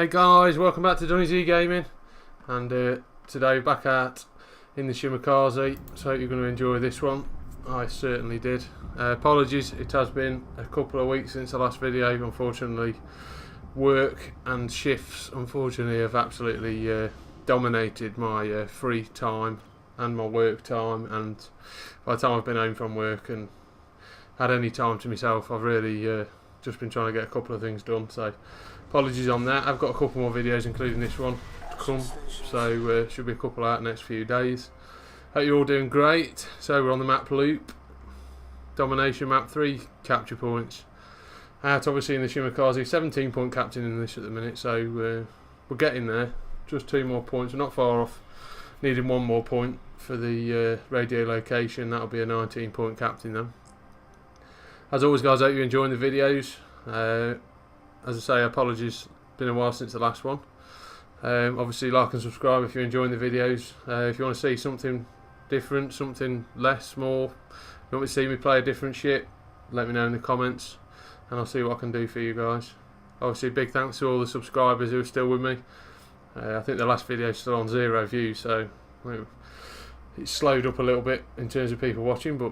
Hey guys, welcome back to dunnyzgaming, and today back out in the shimakaze, so hope you're going to enjoy this one. I certainly did. Apologies, it has been a couple of weeks since the last video. Unfortunately, work and shifts unfortunately have absolutely dominated my free time and my work time, and by the time I've been home from work and had any time to myself, I've really just been trying to get a couple of things done, so apologies on that. I've got a couple more videos including this one to come, so should be a couple out next few days. Hope you're all doing great. So we're on the map loop, domination map 3, capture points. Out obviously in the shimakaze, 17 point captain in this at the minute, so we're getting there. Just 2 more points, we're not far off needing 1 more point for the radio location. That'll be a 19 point captain then. As always guys, I hope you're enjoying the videos. As I say, apologies, been a while since the last one. Obviously like and subscribe if you're enjoying the videos. If you want to see something different, something less, more, you want to see me play a different ship, let me know in the comments and I'll see what I can do for you guys. Obviously big thanks to all the subscribers who are still with me. I think the last video is still on 0 views, so it's slowed up a little bit in terms of people watching, but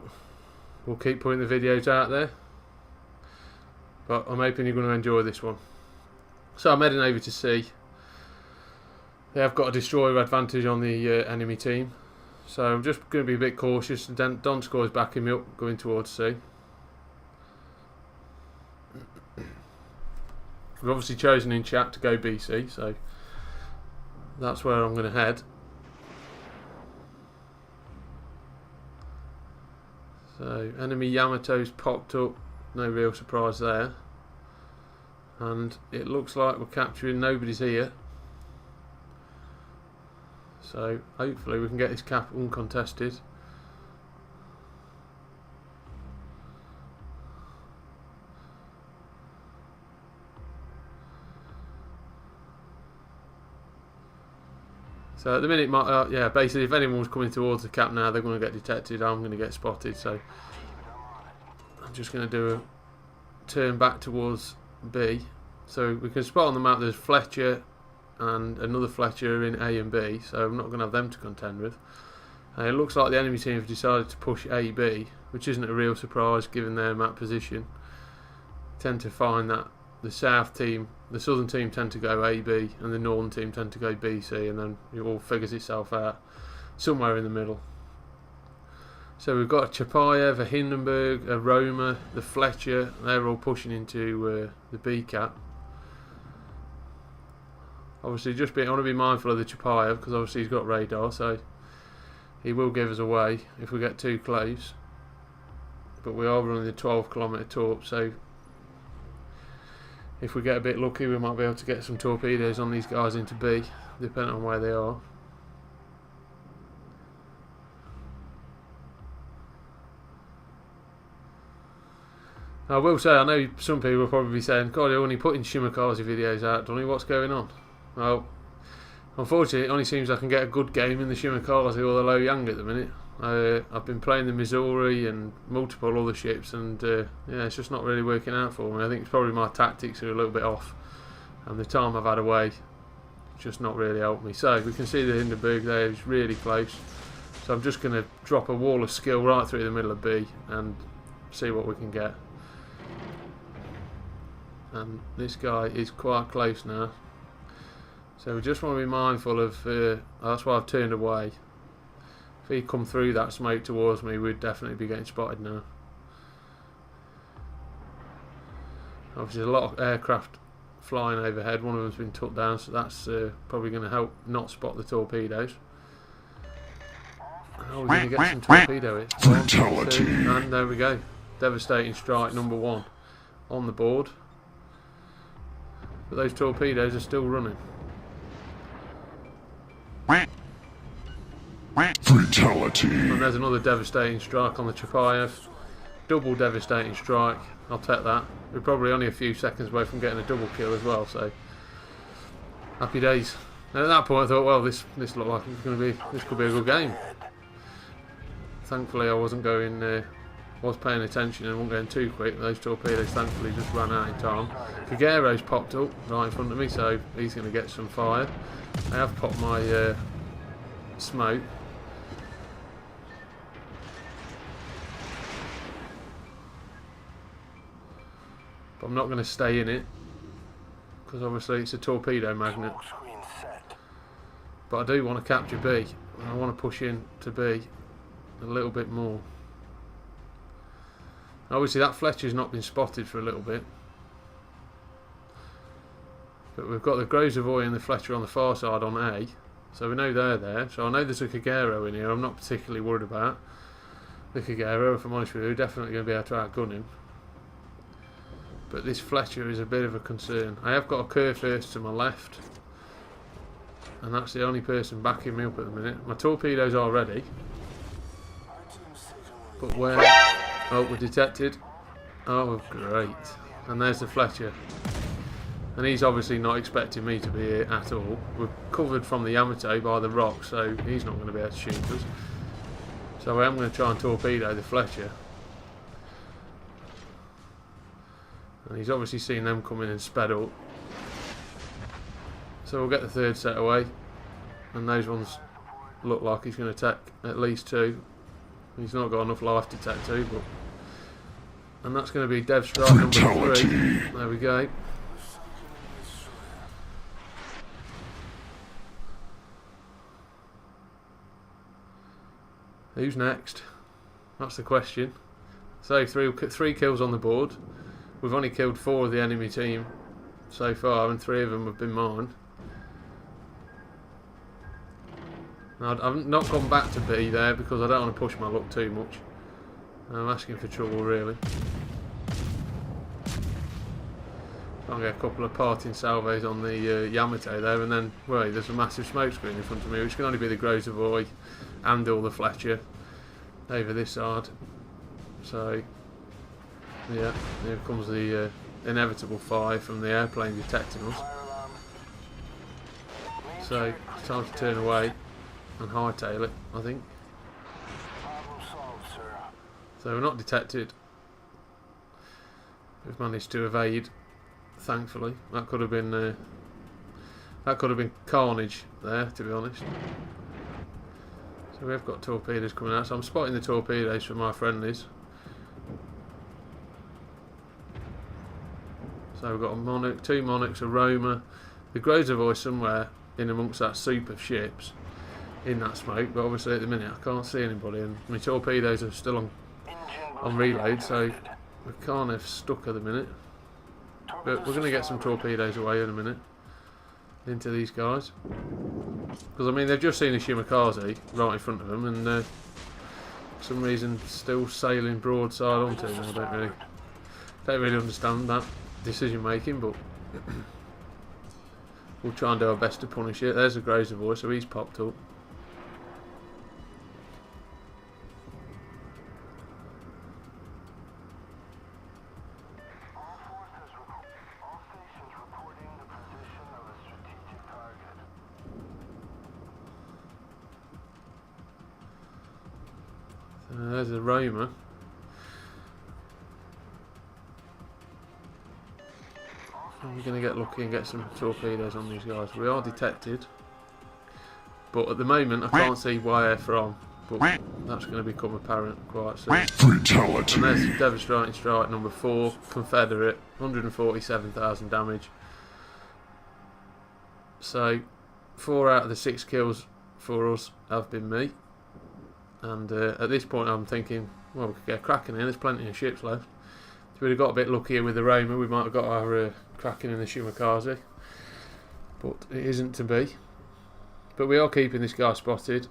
we'll keep putting the videos out there. But I'm hoping you're going to enjoy this one. So I'm heading over to sea. They have got a destroyer advantage on the enemy team, so I'm just going to be a bit cautious. Don Score is backing me up going towards sea. We've obviously chosen in chat to go BC, so that's where I'm going to head. So enemy Yamato's popped up, no real surprise there, and it looks like we're capturing, nobody's here, so hopefully we can get this cap uncontested. So at the minute, yeah, basically if anyone's coming towards the cap now, they're going to get detected, I'm going to get spotted, so I'm just going to do a turn back towards B. So we can spot on the map there's Fletcher and another Fletcher in A and B, so I'm not going to have them to contend with. It looks like the enemy team have decided to push A-B, which isn't a real surprise given their map position. Tend to find that the south team, the southern team tend to go A-B and the northern team tend to go B-C, and then it all figures itself out somewhere in the middle. So we've got a Chapayev, a Hindenburg, a Roma, the Fletcher, they're all pushing into the B cap. Obviously I want to be mindful of the Chapayev because obviously he's got radar, so he will give us away if we get too close. But we are running the 12km torp, so if we get a bit lucky we might be able to get some torpedoes on these guys into B, depending on where they are. I will say, I know some people will probably be saying, God, you're only putting shimakaze videos out, Donny, what's going on? Well, unfortunately it only seems I can get a good game in the shimakaze or the low yang at the minute. I've been playing the Missouri and multiple other ships, and yeah, it's just not really working out for me. I think it's probably my tactics are a little bit off, and the time I've had away just not really helped me. So we can see the Hindenburg there is really close, so I'm just going to drop a wall of skill right through the middle of B and see what we can get. And this guy is quite close now, so we just want to be mindful of that's why I've turned away. If he come through that smoke towards me, we'd definitely be getting spotted now. Obviously a lot of aircraft flying overhead, one of them's been took down, so that's probably going to help not spot the torpedoes. Oh, we're going to get some torpedo hits. Fatality. And there we go, devastating strike number 1 on the board. But those torpedoes are still running. Fatality. And there's another devastating strike on the Chapayev. Double devastating strike. I'll take that. We're probably only a few seconds away from getting a double kill as well, so happy days. And at that point I thought, well, this looked like it's going to be, this could be a good game. Thankfully I wasn't going was paying attention and wasn't going too quick. Those torpedoes thankfully just ran out in time. Kagero's popped up right in front of me, so he's going to get some fire. I have popped my smoke. But I'm not going to stay in it, because obviously it's a torpedo magnet. But I do want to capture B. I want to push in to B a little bit more. Obviously that Fletcher's not been spotted for a little bit. But we've got the Grozavoy and the Fletcher on the far side on A. So we know they're there. So I know there's a Kagero in here. I'm not particularly worried about the Kagero, if I'm honest with you. Definitely going to be able to outgun him. But this Fletcher is a bit of a concern. I have got a curve first to my left. And that's the only person backing me up at the minute. My torpedoes are ready. But where... Oh, we're detected. Oh, great. And there's the Fletcher. And he's obviously not expecting me to be here at all. We're covered from the Yamato by the rock, so he's not going to be able to shoot us. So I am going to try and torpedo the Fletcher. And he's obviously seen them coming and sped up. So we'll get the third set away. And those ones look like he's going to take at least 2. He's not got enough life to take 2, but... And that's going to be Dev strike number 3. There we go. Who's next? That's the question. So 3 kills on the board. We've only killed 4 of the enemy team so far, and 3 of them have been mine. Now, I've not gone back to B there because I don't want to push my luck too much. I'm asking for trouble really. I'll get a couple of parting salvos on the Yamato there, and then, well, there's a massive smoke screen in front of me, which can only be the Grozavoy and all the Fletcher over this side. So, yeah, here comes the inevitable fire from the airplane detecting us. So, it's time to turn away and hightail it, I think. So we're not detected. We've managed to evade, thankfully. That could have been carnage there, to be honest. So we've got torpedoes coming out. So I'm spotting the torpedoes from my friendlies. So we've got a Monarch, 2 Monarchs, a Roma, the Grozavoy somewhere in amongst that soup of ships in that smoke. But obviously at the minute I can't see anybody, and my torpedoes are still on reload, so we're kind of stuck at the minute. But we're going to get some torpedoes away in a minute into these guys, because I mean they've just seen a shimakaze right in front of them, and for some reason still sailing broadside onto them. I don't really understand that decision making, but we'll try and do our best to punish it. There's a Grozavoy, so he's popped up. There's a Roma. We're going to get lucky and get some torpedoes on these guys. We are detected, but at the moment I can't see where from, but that's going to become apparent quite soon. Fatality. And there's devastating strike number 4, Confederate, 147,000 damage. So 4 out of the 6 kills for us have been me. And at this point I'm thinking, well, we could get cracking in, there's plenty of ships left. If we'd have got a bit luckier with the Roma, we might have got our cracking in the shimakaze. But it isn't to be. But we are keeping this guy spotted.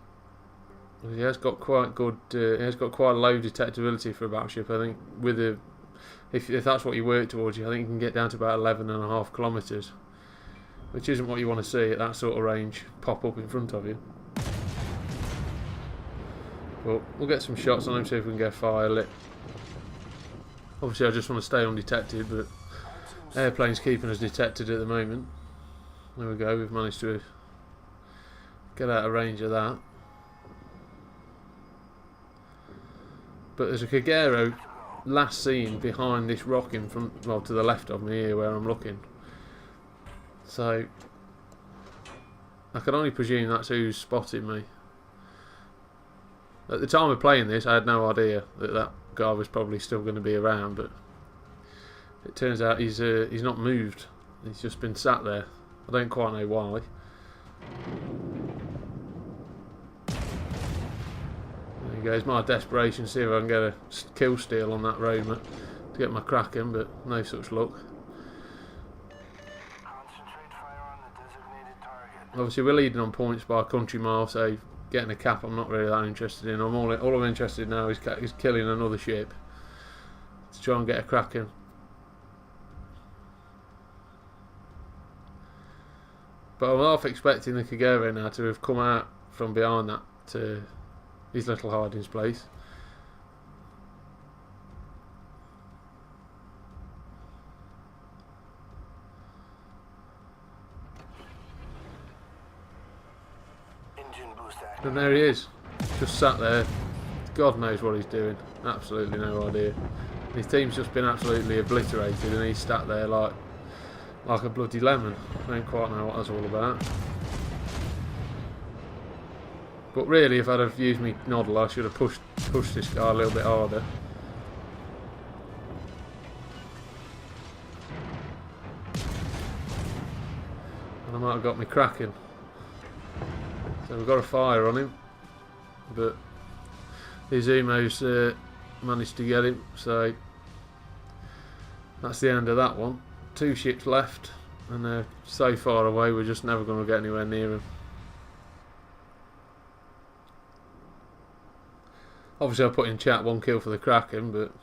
He has got quite good, he has got quite low detectability for a battleship, I think. With the, if that's what you work towards, I think you can get down to about 11.5 kilometres. Which isn't what you want to see at that sort of range pop up in front of you. But we'll get some shots on him, see if we can get fire lit. Obviously I just want to stay undetected, but airplane's keeping us detected at the moment. There we go, we've managed to get out of range of that. But there's a Kagero last seen behind this rock in front, well, to the left of me here where I'm looking. So I can only presume that's who's spotted me. At the time of playing this, I had no idea that that guy was probably still going to be around, but it turns out he's not moved. He's just been sat there. I don't quite know why. There he goes, my desperation, see if I can get a kill steal on that roamer to get my Kraken, but no such luck. Obviously we're leading on points by a country mile, so getting a cap I'm not really that interested in. All I'm interested in now is killing another ship to try and get a Kraken. But I'm half expecting the Kagero now to have come out from behind that to his little hiding place. And there he is, just sat there. God knows what he's doing. Absolutely no idea. His team's just been absolutely obliterated, and he's sat there like a bloody lemon. I don't quite know what that's all about. But really, if I'd have used me noddle, I should have pushed this guy a little bit harder. And I might have got me Kraken. So we've got a fire on him, but the Izumos managed to get him, so that's the end of that one. 2 ships left, and they're so far away we're just never going to get anywhere near them. Obviously I put in chat 1 kill for the Kraken, but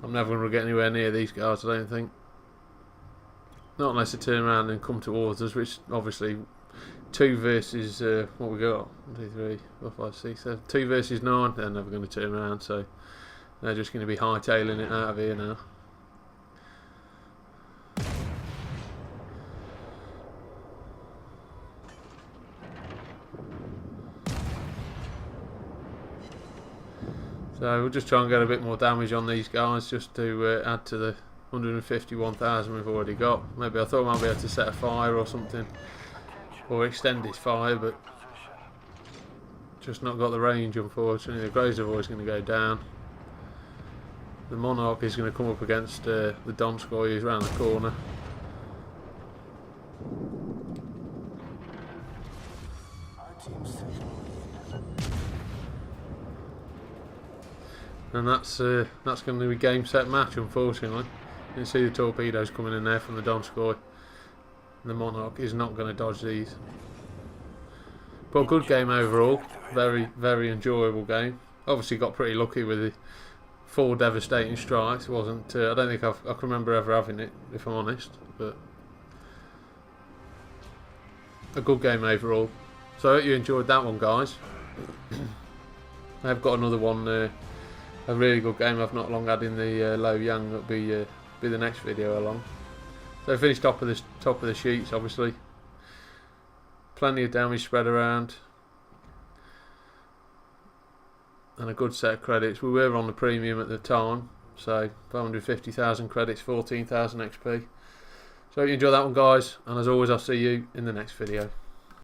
I'm never going to get anywhere near these guys, I don't think. Not unless they turn around and come towards us, which obviously 2 versus what we got? 1, 2, 3, 4, 5, 6, 7. 2 versus 9. They're never going to turn around, so they're just going to be hightailing it out of here now. So we'll just try and get a bit more damage on these guys, just to add to the 151,000 we've already got. Maybe I thought I might be able to set a fire or something, or extend this fire, but just not got the range, unfortunately. The Grozavoy is going to go down. The Monarch is going to come up against the Donskoy, who's around the corner. And that's going to be game set match, unfortunately. You can see the torpedoes coming in there from the Donskoy. The Monarch is not going to dodge these. But a good game overall. Very, very enjoyable game. Obviously got pretty lucky with the 4 devastating strikes. It wasn't. I don't think I can remember ever having it, if I'm honest. But a good game overall. So I hope you enjoyed that one, guys. I've got another one. A really good game I've not long had in the Low Yang. That'll be the next video along. So I finished top of the sheets, obviously. Plenty of damage spread around, and a good set of credits. We were on the premium at the time, so 550,000 credits, 14,000 XP. So hope you enjoy that one, guys, and as always I'll see you in the next video.